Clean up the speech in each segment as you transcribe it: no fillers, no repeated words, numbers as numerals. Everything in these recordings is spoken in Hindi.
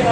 मैं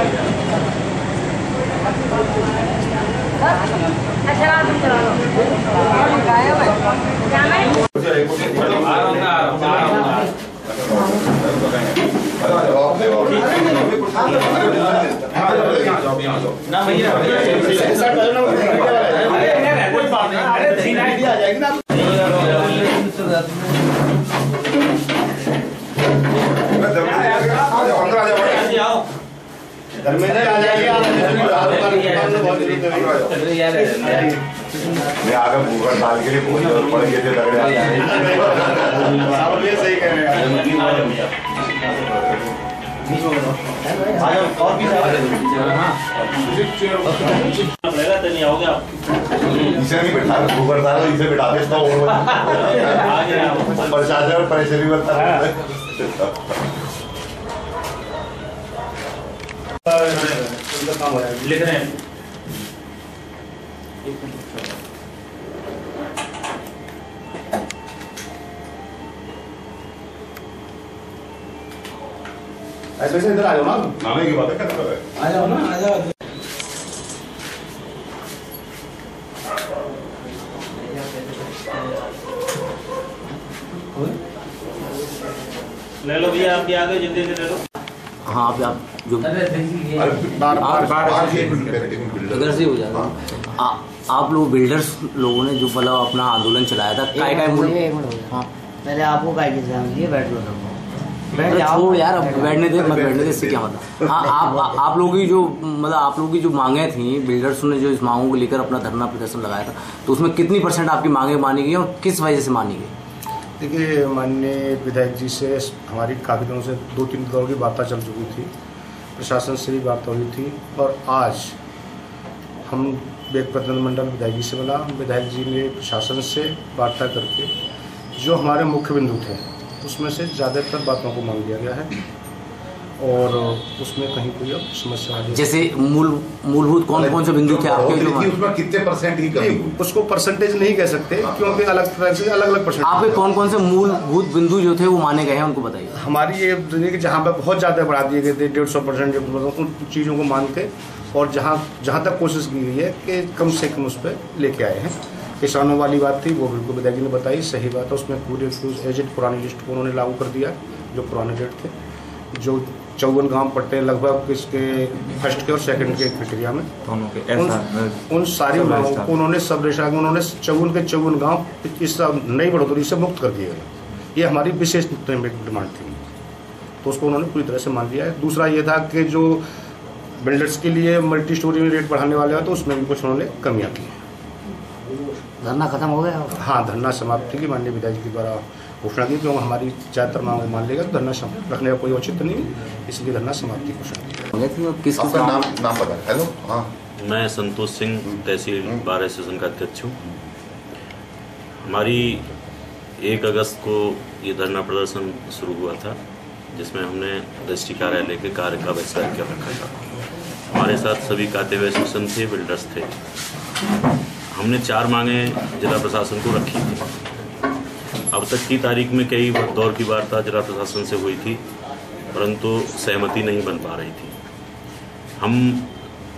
आगे भूखा डाल के लिए पूरी जरूरत पड़ गई थी लग रहा है सही कह रहे हैं। और भी इसे नहीं बैठा भूखा डालो इसे बैठा देता हूँ प्रशासन और पैसे भी बता लिख रहे हैं। ऐसे इधर आ जाओ ना नामे की बात है क्या कर रहे हैं आ जाओ ना आ जाओ। ले लो भैया आप भी आ गए जल्दी से ले लो। हाँ आप जो इधर से हो जाएगा। आप लोग बिल्डर्स लोगों ने जो मतलब अपना आंदोलन चलाया था काय हाँ पहले आपको काय के लिए बैठ लो छोड़ यार अब बैठने दे मत बैठने दे इससे क्या मतलब। हाँ आप लोगों की जो मतलब आप लोगों की जो मांगे थी बिल्डर्स ने जो इस मांगों को लेकर अपना धरना प्रदर्शन लगाया था तो उसमें कितनी % आपकी मांगे मानी गई और किस वजह से मानी गई? देखिए माननीय विधायक जी से हमारी काफ़ी दिनों से 2-3 दौर की वार्ता चल चुकी थी, प्रशासन से भी वार्ता हुई थी और आज हम एक प्रतिनिधिमंडल विधायक जी से मिला। विधायक जी ने प्रशासन से वार्ता करके जो हमारे मुख्य बिंदु थे उसमें से ज़्यादातर बातों को मान लिया गया है और उसमें कहीं कोई अब समस्या आ जैसे मूलभूत कौन से बिंदु थे आपके जो उसमें कितने % ही कमी हुई? उसको परसेंटेज नहीं कह सकते क्योंकि अलग तरह से अलग परसेंट। आपके कौन से मूलभूत बिंदु जो थे वो माने गए हैं उनको बताइए। हमारी ये कि जहाँ पर बहुत ज़्यादा बढ़ा दिए गए थे 150% उन चीज़ों को मान के और जहाँ तक कोशिश की गई है कि कम से कम उस पर लेके आए हैं। किसानों वाली बात थी वो बिल्कुल विधायक जी ने बताई, सही बात है। उसमें पूरे एजेंट पुरानी लिस्ट को उन्होंने लागू कर दिया जो पुराने डेट थे, जो 54 गांव पट्टे लगभग इसके फर्स्ट के और सेकंड के प्रक्रिया में उन सारी गाँवों को उन्होंने सब रेशा में उन्होंने 54 के 54 गाँव इस नई बढ़ोतरी से मुक्त कर दिए गए। ये हमारी विशेष डिमांड थी तो उसको उन्होंने पूरी तरह से मान लिया है। दूसरा ये था कि जो बिल्डर्स के लिए मल्टी स्टोरी में रेट बढ़ाने वाले हैं तो उसमें भी कुछ उन्होंने कमियाँ की हैं। धरना खत्म हो गया? हाँ धरना समाप्ति की माननीय विधायक जी द्वारा घोषणा की क्योंकि हमारी ज़्यादातर मांग मान लेगा तो धरना रखने का कोई औचित्य नहीं, इसलिए धरना समाप्ति घोषणा की। आपका नाम पता है? हेलो हाँ मैं संतोष सिंह तहसील बार एसोसिएशन का अध्यक्ष हूँ। हमारी 1 अगस्त को ये धरना प्रदर्शन शुरू हुआ था जिसमें हमने रजिस्ट्री कार्यालय के कार्य का बहिष्कार कर रखा था। हमारे साथ सभी कातेव एसोसिएशन थे, बिल्डर्स थे। हमने 4 मांगे जिला प्रशासन को रखी थी। अब तक की तारीख में कई दौर की वार्ता जिला प्रशासन से हुई थी परंतु सहमति नहीं बन पा रही थी। हम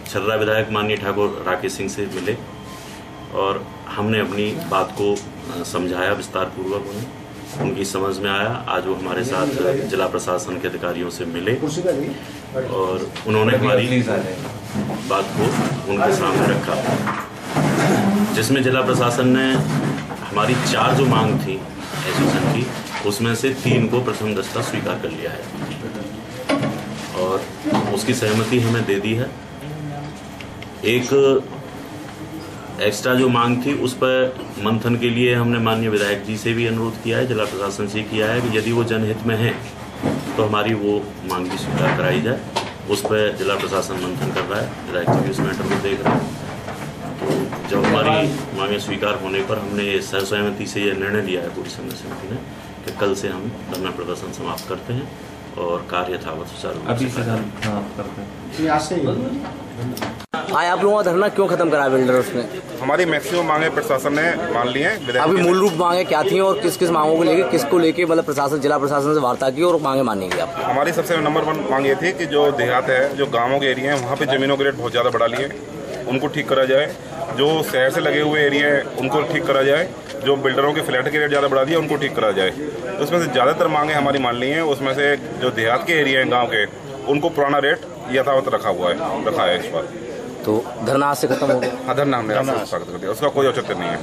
छर्रा विधायक माननीय ठाकुर राकेश सिंह से मिले और हमने अपनी बात को समझाया विस्तार पूर्वक उन्हें, उनकी समझ में आया। आज वो हमारे साथ जिला प्रशासन के अधिकारियों से मिले और उन्होंने हमारी बात को उनके सामने रखा जिसमें जिला प्रशासन ने हमारी 4 जो मांग थी एसोसिएशन की उसमें से 3 को प्रथम दस्ता स्वीकार कर लिया है और उसकी सहमति हमें दे दी है। एक एक्स्ट्रा जो मांग थी उस पर मंथन के लिए हमने माननीय विधायक जी से भी अनुरोध किया है, जिला प्रशासन से किया है कि यदि वो जनहित में है तो हमारी वो मांग भी स्वीकार कराई जाए। उस पर जिला प्रशासन मंथन कर रहा है, विधायक जी भी उस मैटर को देख रहे हैं। तो जब हमारी मांगे स्वीकार होने पर हमने सहमति से यह निर्णय लिया है पूरी संघ समिति ने कि कल से हम धरना प्रदर्शन समाप्त करते हैं और कार्य यथावत सुचारू रूप से समाप्त करते हैं। आज आप लोगों का धरना क्यों खत्म करा बिल्डर्स ने? हमारी मैक्सिमम मांगे प्रशासन ने मान ली हैं। अभी मूल रूप मांगे क्या थी और किस किस मांगों को लेके किसको लेके मतलब प्रशासन जिला प्रशासन से वार्ता की और मांगे मानेंगे आप? हमारी सबसे नंबर 1 मांग ये थी कि जो देहात है, जो गाँवों के एरिया हैं, वहाँ पे ज़मीनों के रेट बहुत ज़्यादा बढ़ा लिए, उनको ठीक करा जाए। जो शहर से लगे हुए एरिया हैं उनको ठीक करा जाए। जो बिल्डरों के फ्लैट के रेट ज़्यादा बढ़ा दिए उनको ठीक करा जाए। तो उसमें से ज़्यादातर मांगे हमारी मान ली हैं। उसमें से जो देहात के एरिया हैं, गाँव के, उनको पुराना रेट यथावत रखा है इस बार। तो धरना आज से खत्म हो गया? हाँ, धरना हमने स्वागत कर दिया, उसका कोई औचित्य नहीं है।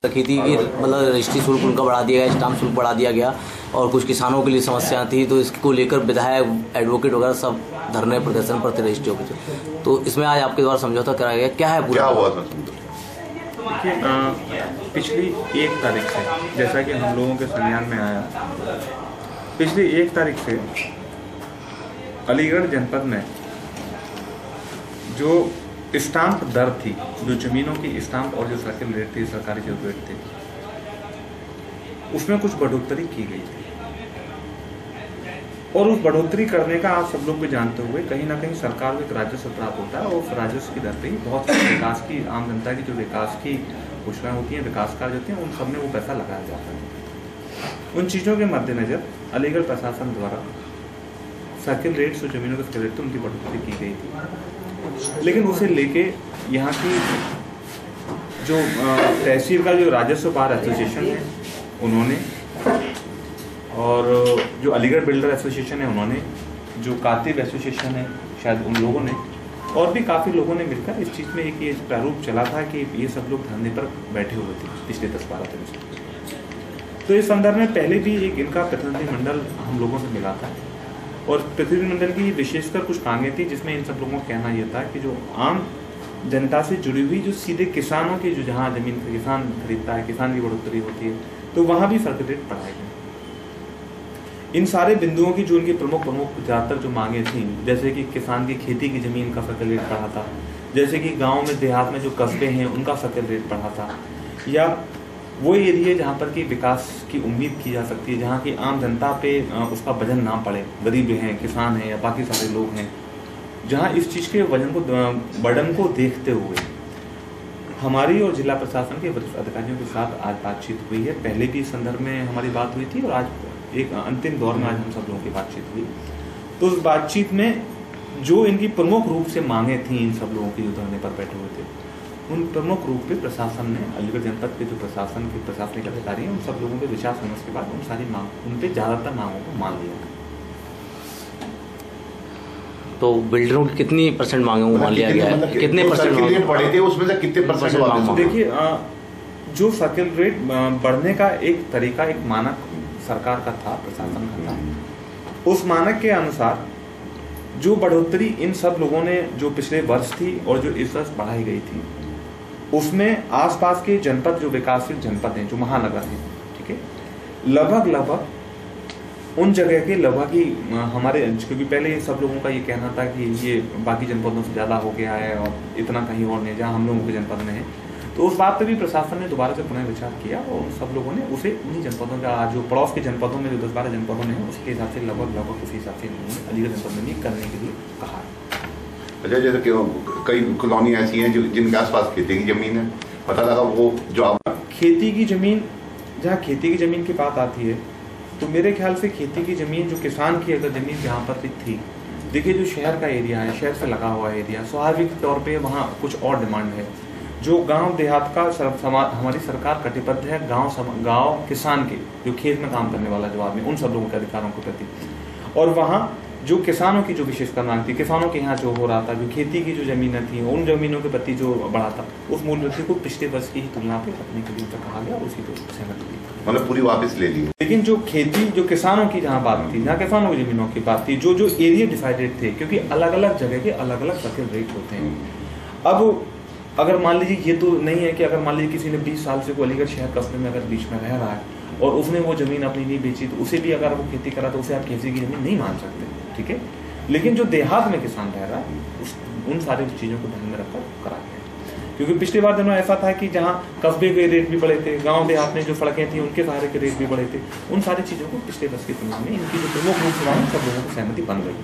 खेती की मतलब रजिस्ट्री शुल्क उनका बढ़ा दिया गया, स्टाम्प शुल्क बढ़ा दिया गया और कुछ किसानों के लिए समस्या थी, तो इसको लेकर विधायक, एडवोकेट वगैरह सब धरने प्रदर्शन पर थे रजिस्ट्री ऑफिस। तो इसमें आज आपके द्वारा समझौता कराया गया, क्या है पूरा? हुआ था? देखिए, पिछली 1 तारीख से, जैसा कि हम लोगों के संज्ञान में आया, पिछली 1 तारीख से अलीगढ़ जनपद में जो स्टाम्प दर थी, जो जमीनों की स्टाम्प और जो सर्किल रेट थी, सरकारी जो रेट थे, उसमें कुछ बढ़ोतरी की गई थी। और उस बढ़ोतरी करने का आप सब लोग भी जानते हुए कहीं ना कहीं सरकार को एक राजस्व प्राप्त होता है और उस राजस्व की दर पे ही बहुत सारे विकास की, आम जनता की जो विकास की घोषणाएं होती हैं, विकास कार्य होते हैं, उन सब में वो पैसा लगाया जाता है। उन चीज़ों के मद्देनजर अलीगढ़ प्रशासन द्वारा सर्किल रेट्स और जमीनों के सर्किल रेट, उनकी बढ़ोतरी की गई थी। लेकिन उसे लेके यहाँ की जो तहसील का जो राजस्व बार एसोसिएशन है उन्होंने, और जो अलीगढ़ बिल्डर एसोसिएशन है उन्होंने, जो कातिब एसोसिएशन है शायद उन लोगों ने, और भी काफ़ी लोगों ने मिलकर इस चीज़ में एक ये प्रारूप चला था कि ये सब लोग धरने पर बैठे हुए थे पिछले 10-12 दिनों से। तो इस संदर्भ में पहले भी एक इनका प्रतिनिधिमंडल हम लोगों से मिला था और प्रतिनिधिमंडल की विशेषकर कुछ मांगे थी, जिसमें इन सब लोगों का कहना यह था कि जो आम जनता से जुड़ी हुई जो सीधे किसानों की, जो जहाँ ज़मीन किसान खरीदता है, किसान की बढ़ोतरी होती है, तो वहाँ भी सर्किल रेट बढ़ाए गए। इन सारे बिंदुओं की जो उनकी प्रमुख ज़्यादातर जो मांगे थी, जैसे कि किसान की खेती की ज़मीन का सर्किल रेट बढ़ा था, जैसे कि गांव में देहात में जो कस्बे हैं उनका सर्किल रेट बढ़ा था, या वो एरिया जहाँ पर कि विकास की उम्मीद की जा सकती है, जहाँ की आम जनता पे उसका वजन ना पड़े, गरीब हैं, किसान हैं या बाकी सारे लोग हैं, जहाँ इस चीज़ के वजन को, बर्डन को देखते हुए हमारी और जिला प्रशासन के वरिष्ठ अधिकारियों के साथ आज बातचीत हुई है। पहले भी इस संदर्भ में हमारी बात हुई थी और आज एक अंतिम दौर में आज हम सब लोगों की बातचीत हुई। तो उस बातचीत में जो इनकी प्रमुख रूप से मांगे थी इन सब लोगों की जो धरने पर बैठे हुए थे, उन प्रमुख रूप पे प्रशासन ने, अलीगढ़ जनपद के जो प्रशासन के प्रशासनिक अधिकारी हैं, उन सब लोगों के विचार समझ के बाद उन सारी मांग, उन पे ज़्यादातर मांगों को मान लिया। तो बिल्डरों की कितनी % मांगे मान लिया गया है? कितने % बढ़े थे, उसमें से कितने % वापस? देखिए, जो सर्किल रेट बढ़ने का एक तरीका, एक मानक सरकार का था, प्रशासन का था। उस मानक के अनुसार जो बढ़ोतरी इन सब लोगों ने जो पिछले वर्ष थी और जो इस वर्ष बढ़ाई गई थी, उसमें आसपास के जनपद, जो विकासशील जनपद हैं, जो महानगर हैं, ठीक है, लगभग उन जगह के लगभग ही हमारे, क्योंकि पहले ये सब लोगों का ये कहना था कि ये बाकी जनपदों से ज़्यादा हो गया है और इतना कहीं और नहीं जहाँ हम लोगों के जनपद में है, तो उस बात पे भी प्रशासन ने दोबारा से पुनः विचार किया और उन सब लोगों ने उसे उन्हीं जनपदों का, जो पड़ोस के जनपदों में जो 10-12 जनपदों में है, उसके हिसाब से लगभग उसी हिसाब से उन्होंने अलीगढ़ जनपद में भी करने के लिए कहा। अच्छा, जैसे कई कॉलोनी ऐसी हैं जिनके आसपास खेती की जमीन है, पता लगा वो जो आप खेती की जमीन, जहाँ खेती की जमीन की बात आती है तो मेरे ख्याल से खेती की ज़मीन, जो किसान की अगर ज़मीन जहाँ पर भी थी, देखिए जो शहर का एरिया है, शहर से लगा हुआ एरिया, स्वाभाविक तौर पे वहाँ कुछ और डिमांड है। जो गांव देहात का हमारी सरकार कटिबद्ध है गांव किसान के, जो खेत में काम करने वाला जो आदमी, उन सब लोगों के अधिकारों के प्रति, और वहाँ जो किसानों की जो विशेषकर मांग थी, किसानों के यहाँ जो हो रहा था, जो खेती की जो ज़मीनें थी, उन ज़मीनों के प्रति जो बढ़ा था, उस मूल वृद्धि को पिछले वर्ष की ही तुलना पे रखने के लिए कहा गया, उसी को सहमति दी, मतलब पूरी वापस ले ली। लेकिन जो खेती, जो किसानों की जहाँ बात थी, जहाँ किसानों की ज़मीनों की बात थी, जो एरिया डिसाइडेड थे, क्योंकि अलग अलग जगह के अलग अलग सर्किल रेट होते हैं। अब अगर मान लीजिए, ये तो नहीं है कि अगर मान लीजिए किसी ने 20 साल से कोई अलीगढ़ शहर कस्बे में अगर बीच में रह रहा है और उसने वो ज़मीन अपनी नहीं बेची, तो उसे भी अगर वो खेती करा तो उसे आप खेती की ज़मीन नहीं मान सकते, ठीक है। लेकिन जो देहात में किसान रह रहा है, उन सारी चीज़ों को ध्यान में रखकर करा गया, क्योंकि पिछली बार दिनों ऐसा था कि जहाँ कस्बे के रेट भी बढ़े थे, गांव देहात में जो सड़कें थी उनके सहारे के रेट भी बढ़े थे, उन सारी चीज़ों को पिछले वर्ष की तुलना में इनकी जो प्रमुख रूप से सब लोगों को सहमति बन गई।